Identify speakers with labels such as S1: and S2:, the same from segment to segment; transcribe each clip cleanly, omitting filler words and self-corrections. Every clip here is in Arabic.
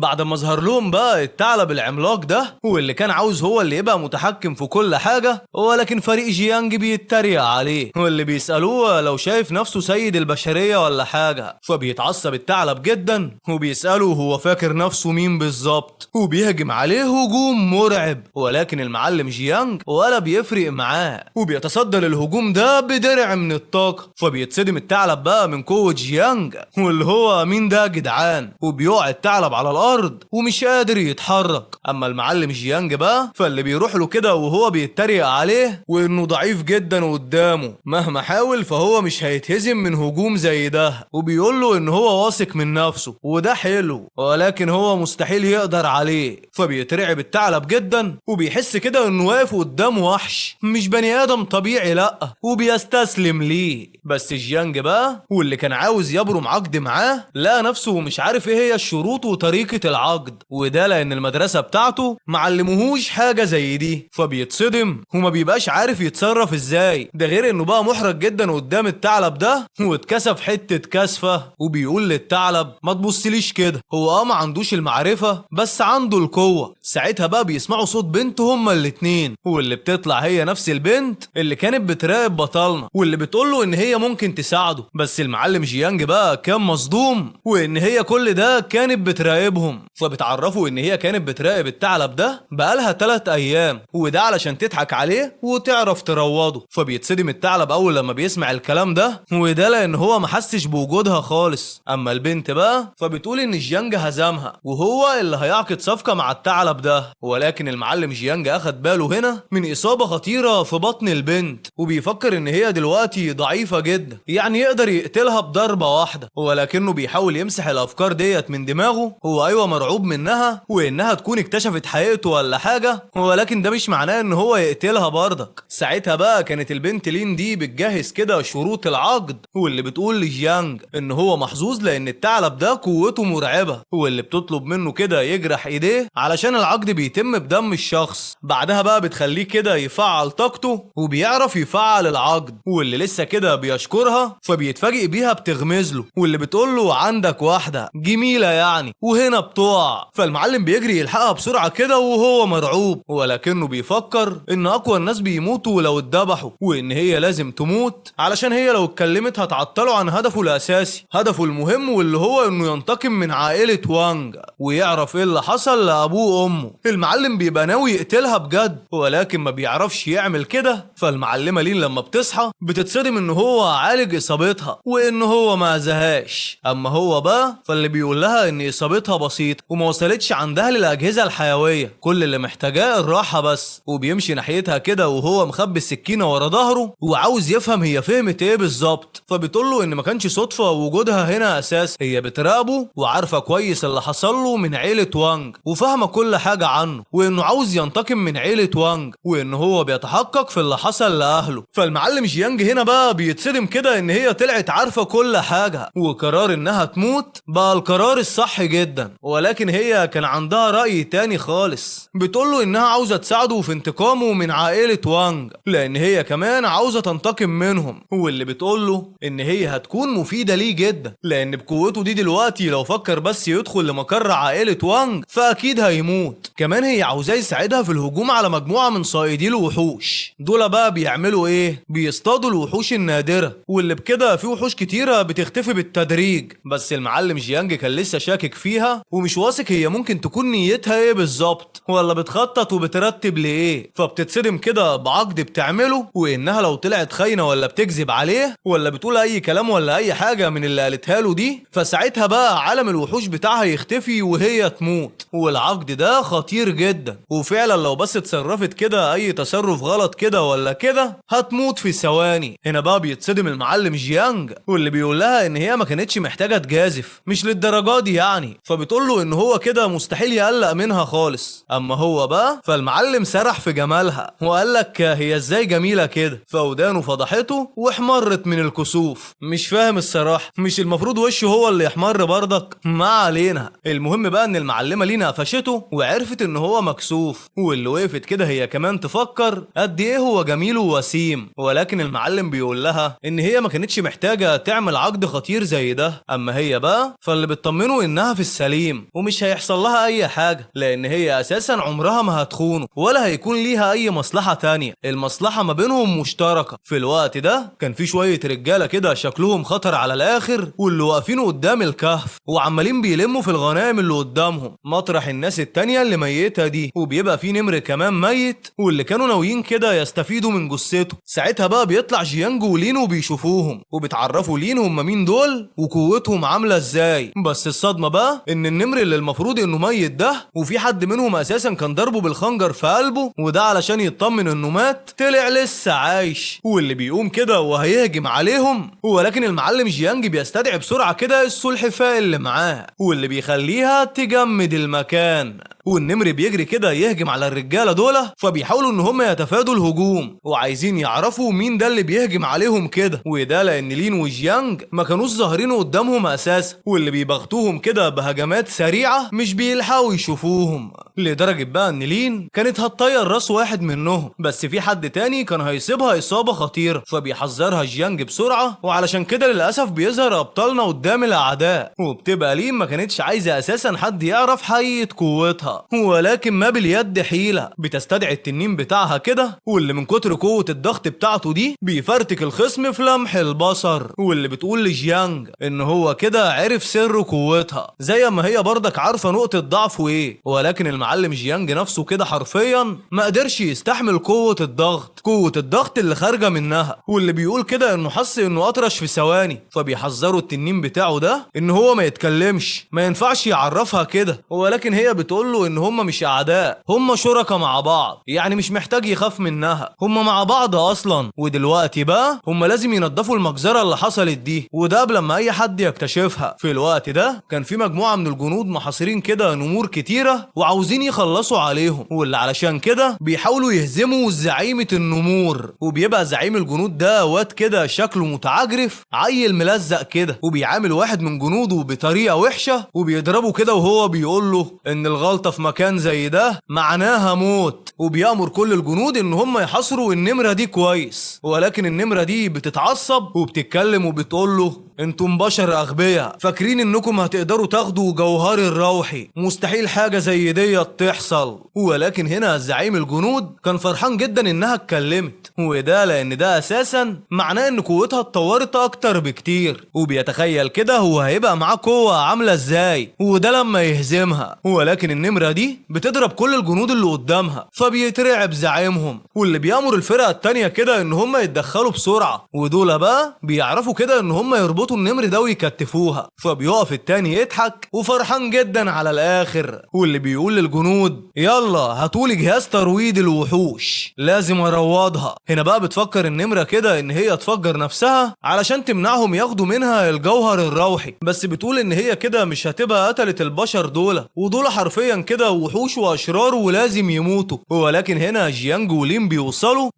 S1: بعد ما ظهر لهم بقى الثعلب العملاق ده واللي كان عاوز هو اللي يبقى متحكم في كل حاجة، ولكن فريق جيانج بيتريق عليه واللي بيسألوه لو شايف نفسه سيد البشرية ولا حاجة، فبيتعصب الثعلب جدا وبيسأله هو فاكر نفسه مين بالظبط، وبيهجم عليه هجوم مرعب. ولكن المعلم جيانج ولا بيفرق معاه وبيتصدى للهجوم ده بدرع من الطاقة، فبيتصدم الثعلب بقى من قوة جيانج واللي هو مين ده يا جدعان، وبيقع الثعلب على الأرض ومش قادر يتحرك. أما المعلم جيانج بقى فاللي بيروح له كده وهو بيتريق عليه وإنه ضعيف جدا قدامه، مهما حاول فهو مش هيتهزم من هجوم زي ده، وبيقول له إن هو واثق من نفسه وده حلو، ولكن هو مستحيل يقدر عليه. فبيترعب الثعلب جدا وبيحس كده إنه واقف قدامه وحش مش بني آدم طبيعي لأ، وبيستسلم ليه. بس جيانج بقى واللي كان عاوز يبرم عقد معاه لقى نفسه مش عارف ايه هي الشروط وطريقة العقد، وده لأن المدرسة بتاعته معلموهوش حاجة زي دي، فبيتصدم وما بيبقاش عارف يتصرف ازاي. ده غير انه بقى محرج جدا قدام الثعلب ده واتكسف حتة كسفة، وبيقول للثعلب ما تبصليش كده، هو ما عندوش المعرفة بس عنده القوة. ساعتها بقى بيسمعوا صوت بنت هما الاتنين، واللي بتطلع هي نفس البنت اللي كانت بتراقب بطلنا واللي بتقوله ان هي ممكن تساعده. بس المعلم جيانج بقى كان مصدوم وان هي كل ده كانت بتراقبهم، فبتعرفوا ان هي كانت بتراقب الثعلب ده بقالها 3 ايام، وده علشان تضحك عليه وتعرف تروضه. فبيتصدم الثعلب اول لما بيسمع الكلام ده، وده لان هو ما حسش بوجودها خالص. اما البنت بقى فبتقول ان جيانج هزمها وهو اللي هيعقد صفقة مع الثعلب ده، ولكن المعلم جيانج اخد باله هنا من اصابة خطيرة في بطن البنت، وبيفكر ان هي دلوقتي ضعيفة جدا يعني يقدر يقتلها بضربة واحدة، ولكنه بيحاول يمسح الافكار ديت من دماغه. هو ايوه مرعوب منها وانها تكون اكتشفت حقيقته ولا حاجة، ولكن ده مش معناه ان هو يقتلها برضك. ساعتها بقى كانت البنت لين دي بتجهز كده شروط العقد، واللي بتقول لجيانج ان هو محظوظ لان الثعلب ده قوته مرعبة، واللي بتطلب منه كده يجرح ايديه علشان العقد بيتم بدم الشخص. بعدها بقى بتخليه كده يفعل طاقته وبيعرف يفعل العقد، واللي لسه كده بيشكرها فبيتفاجئ بيها بتغمز له، واللي بتقول له عندك واحدة جميلة يعني وهنا بتقع. فالمعلم بيجري يلحقها بسرعة كده وهو مرعوب، ولكنه بيفكر ان اقوى الناس بيموتوا لو اتذبحوا، وان هي لازم تموت علشان هي لو اتكلمت هتعطله عن هدفه الاساسي، هدفه المهم واللي هو انه ينتقم من عائلة وانج ويعرف ايه اللي حصل لابوه وامه. المعلم بيبقى ناوي يقتلها بجد ولكن ما بيعرفش يعمل كده. فالمعلمة لين لما بتصحى بتتصدم ان هو عالج اصابتها وان هو ما اذاهاش. اما هو بقى فاللي بيقول لها ان اصابتها بسيطة وما وصلتش عندها للاجهزة الحيوية، كل اللي محتاجاه الراحة بس. وبيمشي ناحيتها كده وهو مخبي السكينة ورا ظهره وعاوز يفهم هي فهمت ايه بالظبط. فبتقول له ان ما كانش صدفة وجودها هنا اساس، هي بتراقبه وعارفة كويس اللي حصل له من عيلة وانج وفاهمة كل حاجة عنه، وانه عاوز ينتقم من عيلة وانج وان هو بيتحقق في اللي حصل لاهله. فالمعلم جيانج هنا بقى بيتصدم كده ان هي طلعت عارفة كل حاجة، وقرار انها تموت بقى القرار الصح جدا. ولكن هي كان عندها رأي تاني خالص، بتقوله انها عاوزة تساعده في انتقامه من عائلة وانج لان هي كمان عاوزة تنتقم منهم، واللي بتقوله ان هي هتكون مفيدة ليه جدا لان بقوته دي دلوقتي لو فكر بس يدخل لمقر عائلة وانج فاكيد هيموت. كمان هي عاوزاه يساعدها في الهجوم على مجموعة من صائدي الوحوش. دول بقى بيعملوا ايه؟ بيصطادوا الوحوش النادرة، واللي بكده في وحوش كتيرة بتختفي بالتدريج. بس المعلم جيانج كان لسه شاكك فيها ومش واثق هي ممكن تكون نيتها ايه بالظبط ولا بتخطط وبترتب لايه. فبتتصدم كده بعقد بتعمله وانها لو طلعت خاينة ولا بتكذب عليه ولا بتقول اي كلام ولا اي حاجة من اللي قالتها له دي، فساعتها بقى عالم الوحوش بتاعها يختفي وهي تموت. والعقد ده خطير جدا، وفعلا لو بس اتصرفت كده اي تصرف غلط كده ولا كده هتموت في ثواني. هنا بقى بيتصدم المعلم جيانج واللي بيقول لها ان هي ما كانتش محتاجة تجازف، مش للدرجة دي يعني. فبتقول له ان هو كده مستحيل يقلق منها خالص. اما هو بقى فالمعلم سرح في جمالها وقال لك هي ازاي جميلة كده، فودانه فضحته واحمرت من الكسوف. مش فاهم الصراحة، مش المفروض وشه هو اللي يحمر برضك؟ ما علينا. المهم بقى ان المعلمة لينا قفشته وعرفت شافت ان هو مكسوف، واللي وقفت كده هي كمان تفكر قد ايه هو جميل ووسيم. ولكن المعلم بيقول لها ان هي ما كانتش محتاجة تعمل عقد خطير زي ده، اما هي بقى فاللي بتطمنه انها في السليم ومش هيحصل لها اي حاجة، لان هي اساسا عمرها ما هتخونه ولا هيكون ليها اي مصلحة تانية، المصلحة ما بينهم مشتركة. في الوقت ده كان في شوية رجالة كده شكلهم خطر على الاخر، واللي واقفين قدام الكهف وعمالين بيلموا في الغنائم اللي قدامهم مطرح الناس التانية اللي ميتة دي، وبيبقى في نمر كمان ميت واللي كانوا ناويين كده يستفيدوا من جثته. ساعتها بقى بيطلع جيانج ولين وبيشوفوهم وبيتعرفوا لين هم مين دول وقوتهم عاملة ازاي. بس الصدمة بقى ان النمر اللي المفروض انه ميت ده وفي حد منهم اساسا كان ضربه بالخنجر في قلبه، وده علشان يطمن انه مات، طلع لسه عايش، واللي بيقوم كده وهيهجم عليهم. ولكن المعلم جيانج بيستدعي بسرعة كده السلحفاة اللي معاه واللي بيخليها تجمد المكان، والنمر بيجري كده يهجم على الرجاله دول، فبيحاولوا ان هم يتفادوا الهجوم وعايزين يعرفوا مين ده اللي بيهجم عليهم كده، وده لان لين وجيانج ما كانوش ظاهرين قدامهم اساسا، واللي بيبغتوهم كده بهجمات سريعه مش بيلحقوا يشوفوهم، لدرجه بقى ان لين كانت هتطير راس واحد منهم، بس في حد تاني كان هيصيبها اصابه خطيره، فبيحذرها جيانج بسرعه، وعلشان كده للاسف بيظهر ابطالنا قدام الاعداء، وبتبقى لين ما كانتش عايزه اساسا حد يعرف حقيقه قوتها، ولكن ما باليد حيلة، بتستدعي التنين بتاعها كده، واللي من كتر قوة الضغط بتاعته دي بيفرتك الخصم في لمح البصر، واللي بتقول لجيانج ان هو كده عرف سر قوتها زي ما هي برضك عارفة نقطة ضعفه ايه. ولكن المعلم جيانج نفسه كده حرفيا ما قدرش يستحمل قوة الضغط اللي خارجة منها، واللي بيقول كده انه حس انه اطرش في ثواني، فبيحذروا التنين بتاعه ده ان هو ما يتكلمش، ما ينفعش يعرفها كده. ولكن هي بتقول له ان هم مش اعداء، هم شركاء مع بعض، يعني مش محتاج يخاف منها، هم مع بعض اصلا. ودلوقتي بقى هم لازم ينظفوا المجزرة اللي حصلت دي، وده قبل ما اي حد يكتشفها. في الوقت ده كان في مجموعة من الجنود محاصرين كده نمور كتيرة وعاوزين يخلصوا عليهم، واللي علشان كده بيحاولوا يهزموا زعيمة النمور، وبيبقى زعيم الجنود ده واد كده شكله متعجرف، عيل ملزق كده، وبيعامل واحد من جنوده بطريقة وحشة وبيضربه كده، وهو بيقول له ان الغلطة في مكان زي ده معناها موت، وبيأمر كل الجنود ان هم يحاصروا النمرة دي كويس. ولكن النمرة دي بتتعصب وبتتكلم وبتقول له انتم بشر اغبياء فاكرين انكم هتقدروا تاخدوا جوهري الروحي، مستحيل حاجة زي دي تحصل. ولكن هنا زعيم الجنود كان فرحان جدا انها اتكلمت، وده لان ده اساسا معناه ان قوتها اتطورت اكتر بكتير، وبيتخيل كده هو هيبقى معاه قوة عاملة ازاي وده لما يهزمها. ولكن النمرة دي بتضرب كل الجنود اللي قدامها، فبيترعب زعيمهم، واللي بيامر الفرقة التانية كده ان هم يتدخلوا بسرعة، ودول بقى بيعرفوا كده ان هم يربطوا النمر ده ويكتفوها، فبيقف التاني يضحك وفرحان جدا على الاخر، واللي بيقول للجنود يلا هاتولي جهاز ترويض الوحوش لازم اروضها. هنا بقى بتفكر النمرة كده ان هي تفجر نفسها علشان تمنعهم ياخدوا منها الجوهر الروحي، بس بتقول ان هي كده مش هتبقى قتلت البشر ودول حرفيا كده وحوش واشرار ولازم يموتوا. ولكن هنا جيانج ولين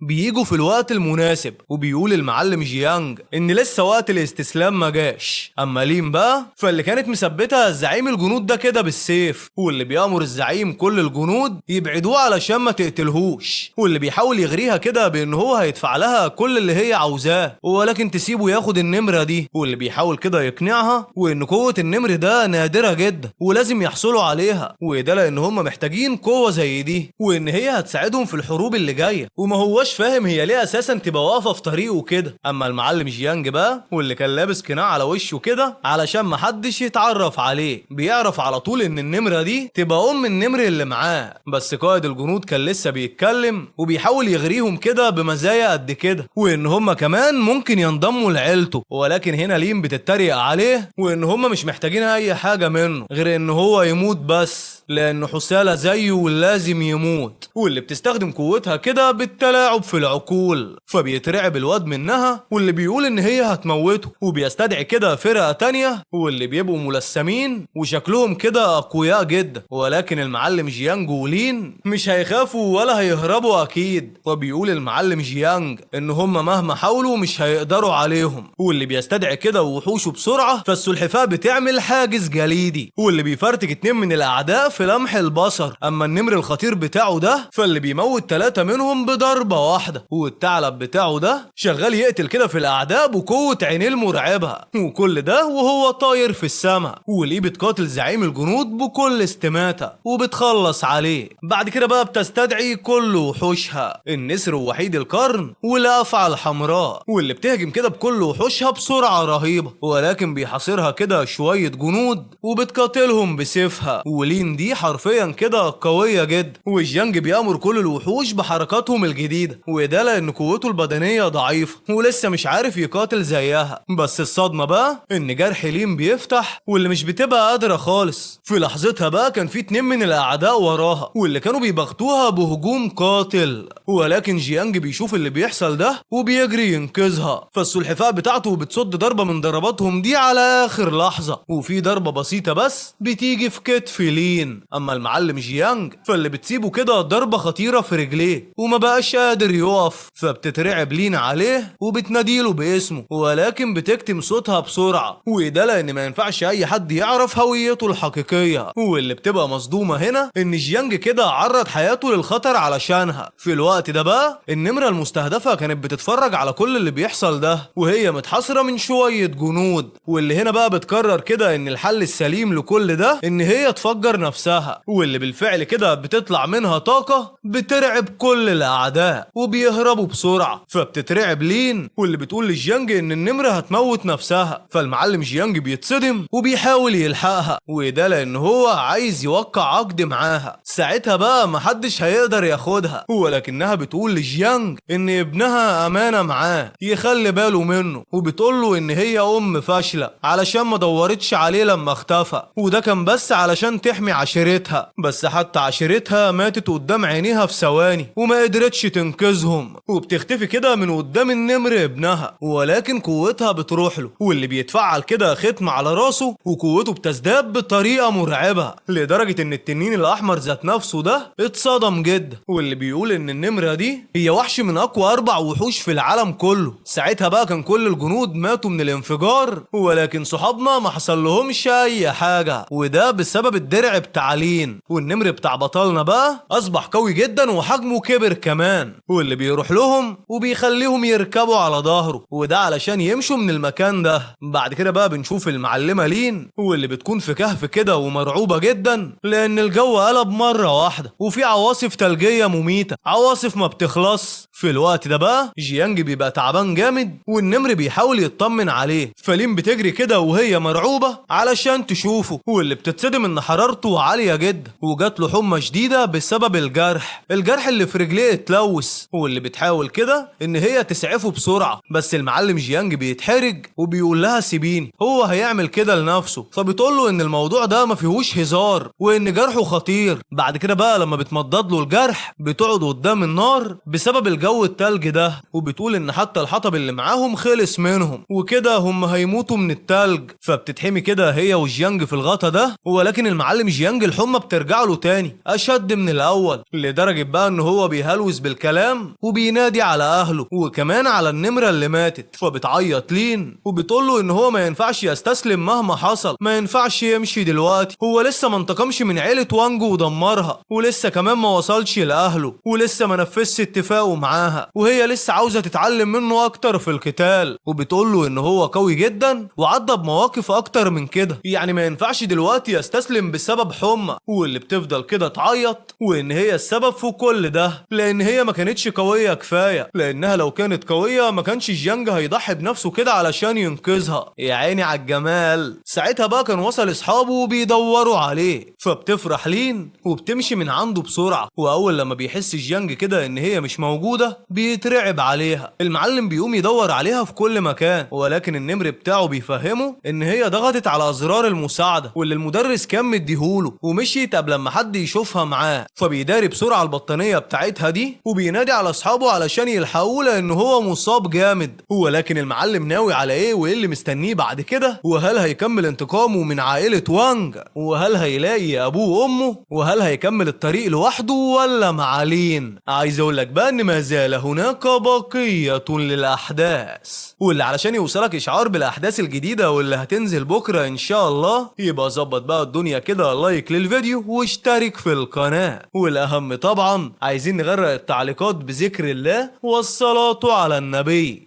S1: بيجوا في الوقت المناسب، وبيقول المعلم جيانج ان لسه وقت الاستسلام ما جاش. اما لين بقى فاللي كانت مثبتها زعيم الجنود ده كده بالسيف، واللي بيامر الزعيم كل الجنود يبعدوه علشان ما تقتلهوش، واللي بيحاول يغريها كده بان هو هيدفع لها كل اللي هي عاوزاه ولكن تسيبه ياخد النمرة دي، واللي بيحاول كده يقنعها وان قوة النمر ده نادرة جدا ولازم يحصلوا عليها، وده لان هم محتاجين قوة زي دي وان هي هتساعدهم في الحروب اللي جاية، وما هوش فاهم هي ليه اساسا تبقى واقفة في طريقه كده. اما المعلم جيانج بقى واللي كان لابس قناع على وشه كده علشان محدش يتعرف عليه، بيعرف على طول ان النمرة دي تبقى النمر اللي معاه، بس قائد الجنود كان لسه بيتكلم وبيحاول يغريهم كده بمزايا قد كده وان هم كمان ممكن ينضموا لعيلته. ولكن هنا لين بتتريق عليه وان هم مش محتاجين اي حاجة منه غير ان هو يموت بس، لانه حسالة زيه ولازم يموت، واللي بتستخدم قوتها كده بالتلاعب في العقول، فبيترعب الواد منها واللي بيقول ان هي هتموته، وبيستدعي كده فرقة تانية واللي بيبقوا ملثمين وشكلهم كده اقوياء جدا. ولكن المعلم جيانج ولين مش هيخافوا ولا هيهربوا اكيد، وبيقول المعلم جيانج ان هم مهما حاولوا مش هيقدروا عليهم، واللي بيستدعي كده وحوشه بسرعة، فالسلحفاة بتعمل حاجز جليدي واللي بيفرتك 2 من الاعداء في لمح البصر. اما النمر الخطير بتاعه ده فاللي بيموت 3 منهم بضربة واحدة، والثعلب بتاعه ده شغال يقتل كده في الاعداء بقوة عينيه المرعبة، وكل ده وهو طاير في السماء، وليه بتقاتل زعيم الجنود بكل استماتة وبتخلص عليه. بعد كده بقى بتستدعي كل وحوشها، النسر ووحيد القرن والافعى الحمراء، واللي بتهجم كده بكل وحوشها بسرعة رهيبة، ولكن بيحاصرها كده شوية جنود وبتقاتلهم بسيفها. ولين دي حرفيا كده قوية جدا، والجنج بيأمر كل الوحوش بحركاتهم الجديدة، وده لأن قوته البدنية ضعيفة ولسه مش عارف يقاتل زيها. بس الصدمة بقى إن جرح لين بيفتح واللي مش بتبقى قادرة خالص. في لحظتها بقى كان في 2 من الأعداء وراها واللي كانوا بيبغتوها بهجوم قاتل، ولكن جيانج بيشوف اللي بيحصل ده وبيجري ينقذها، فالسلحفاة بتاعته بتصد ضربة من ضرباتهم دي على آخر لحظة، وفي ضربة بسيطة بس بتيجي في كتف لين. أما المعلم جيانج فاللي بتسيبه كده ضربة خطيرة في رجليه وما بقاش قادر يقف، فبتترعب لين عليه وبتناديله باسمه، ولكن بتكتم صوتها بسرعة، وده لأن ما ينفعش أي حد يعرف هويته الحقيقية. واللي بتبقى مصدومة هنا إن جيانج كده عرض حياته للخطر علشانها. في الوقت ده بقى النمرة المستهدفة كانت بتتفرج على كل اللي بيحصل ده وهي متحاصرة من شوية جنود، واللي هنا بقى بتقرر كده إن الحل السليم لكل ده إن هي تفجر نفسها، واللي بالفعل كده بتطلع منها طاقة بترعب كل الأعداء وبيهربوا بسرعة. فبتترعب لين واللي بتقول لجيانج إن النمرة هتموت نفسها، فالمعلم جيانج بيتصدم وبيحاول يلحقها، وده لأن هو عايز يوقع عقد معاها. ساعتها بقى محدش هيقدر ياخدها، ولكنها بتقول لجيانج إن ابنها أمانة معاه يخلي باله منه، وبتقول له إن هي أم فاشلة علشان ما دورتش عليه لما اختفى، وده كان بس علشان تحمي عشيرتها. بس حتى عشيرتها ماتت قدام عينيها في ثواني وما قدرتش تنقذهم، وبتختفي كده من قدام النمر ابنها، ولكن قوتها بتروح له، واللي بيتفعل كده ختم على راسه وقوته بتزداد بطريقة مرعبة لدرجة إن التنين الأحمر ذات نفسه ده اتصدم جدا، واللي بيقول إن النمرة دي هي وحش من أقوى 4 وحوش في العالم كله. ساعتها بقى كان كل الجنود ماتوا من الانفجار، ولكن صحابنا ما حصل لهمش أي حاجة، وده بسبب الدرع بتاع لين. والنمر بتاع بطلنا بقى أصبح قوي جدا وحجمه كبر كمان، واللي بيروح لهم وبيخليهم يركبوا على ظهره، وده علشان يمشوا من المكان ده. بعد كده بقى بنشوف المعلمة لين واللي بتكون في كهف كده ومرعوبة جدا لأن الجو قلب مرة واحدة وفي عواصف ثلجية مميتة، عواصف ما بتخلص. في الوقت ده بقى جيانج بيبقى تعبان جامد والنمر بيحاول يطمن عليه، فلين بتجري كده وهي مرعوبة علشان تشوفه، واللي بتتصدم ان حرارته عالية جدا وجات له حمى شديدة بسبب الجرح اللي في رجليه اتلوث، واللي بتحاول كده ان هي تسعفه بسرعة. بس المعلم جيانج بيتحرج وبيقول لها سيبيني، هو هيعمل كده لنفسه، فبتقول له ان الموضوع ده ما فيهوش هزار وان جرحه خطير. بعد كده بقى لما بتمضض له الجرح بتقعد قدام النار بسبب الجو التلج ده، وبتقول ان حتى الحطب اللي معاهم خلص منهم وكده هم هيموتوا من التلج. فبتتحمي كده هي وجيانج في الغطا ده، ولكن المعلم جيانج الحمى بترجع له تاني اشد من الاول، لدرجة بقى ان هو بيهلوس بالكلام وبينادي على اهله وكمان على النمرة اللي ماتت. فبتعيط لين وبتقول له ان هو ما ينفعش يستسلم مهما حصل، ما ينفعش يمشي دلوقتي، هو لسه ما انتقمش من عيلة وانجو ودمرها، ولسه كمان ما وصلش لاهله، ولسه ما نفذش اتفاقه معاها، وهي لسه عاوزة تتعلم منه اكتر في القتال. وبتقول له ان هو قوي جدا وعدى بمواقف اكتر من كده، يعني ما ينفعش دلوقتي يستسلم بسبب حمى. واللي بتفضل كده تعيط وان هي السبب في كل ده لان هي ما كانتش قوية كفاية، لانها لو كانت قوية ما كانش جيانج هيضحي بنفسه كده علشان ينقذها. يا عيني على الجمال. ساعتها بقى كان وصل اصحابه وبيدوروا عليه، فبتفرح لين وبتمشي من عنده بسرعة، واول لما بيحس جيانج كده ان هي مش موجودة بيترعب عليها. المعلم بيقوم يدور عليها في كل مكان، ولكن النمر بتاعه بيفهمه ان هي ضغطت على ازرار المساعدة واللي المدرس كان مديهوله ومشيت قبل ما حد يشوفها معاه، فبيداري بسرعة البطانية بتاعتها دي وبينادي على اصحابه علشان يلحقوه لان هو مصاب جامد. ولكن المعلم ناوي على ايه وايه اللي مستنيه بعد كده، وهل هيكمل انتقامه من عائلة وانج، وهل هيلاقي ابوه وامه، وهل هيكمل الطريق لوحده ولا مع لين؟ عايز اقول لك بقى ان ما زال هناك بقية للأحداث، واللي علشان يوصلك إشعار بالأحداث الجديدة واللي هتنزل بكرة إن شاء الله، يبقى ظبط بقى الدنيا كده، لايك للفيديو واشترك في القناة، والأهم طبعا عايزين نغرق التعليقات بذكر الله والصلاة على النبي.